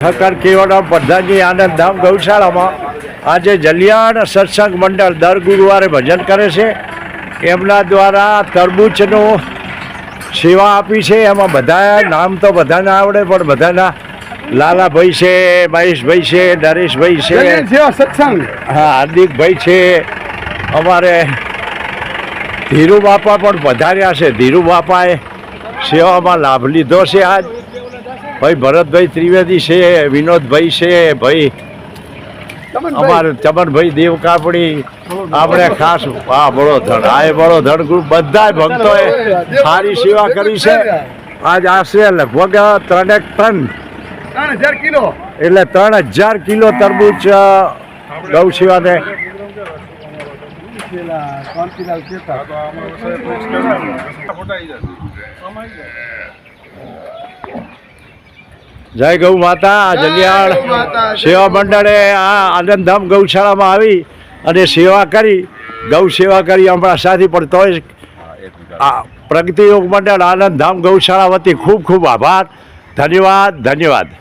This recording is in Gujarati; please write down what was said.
ઠક્કર કેવડા પ્રધાનજી આનંદધામ ગૌશાળામાં આજે જલિયાણ સત્સંગ મંડળ દર ગુરુવારે ભજન કરે છે. એમના દ્વારા તરબૂચનું સેવા આપી છે. એમાં બધા નામ તો બધાને આવડે, પણ બધાના લાલાભાઈ છે, મહેશભાઈ છે, નરેશભાઈ છે, સત્સંગ, હા, હાર્દિકભાઈ છે, અમારે ધીરુ બાપા પણ પધાર્યા છે. ધીરુ બાપાએ સેવામાં લાભ લીધો છે. આજ ભાઈ ભરતભાઈ ત્રિવેદી છે, વિનોદભાઈ છે, ભાઈ અમારે ચમનભાઈ દેવ કાપડી, આપણે ખાસ બળોધણ, આ બળોધણ ગ્રુપ બધા ભક્તોએ સારી સેવા કરી છે. આજ આશરે લગભગ 3 કિલો એટલે 3000 કિલો તરબૂચ ગૌ સેવાને જય ગૌ માતા. જલિયાણ સેવા મંડળે આ આનંદધામ ગૌશાળામાં આવી અને સેવા કરી, ગૌ સેવા કરી હમણાં સાથી, પણ તોય આ પ્રગતિ યોગ મંડળ આનંદધામ ગૌશાળા વતી ખૂબ ખૂબ આભાર. ધન્યવાદ.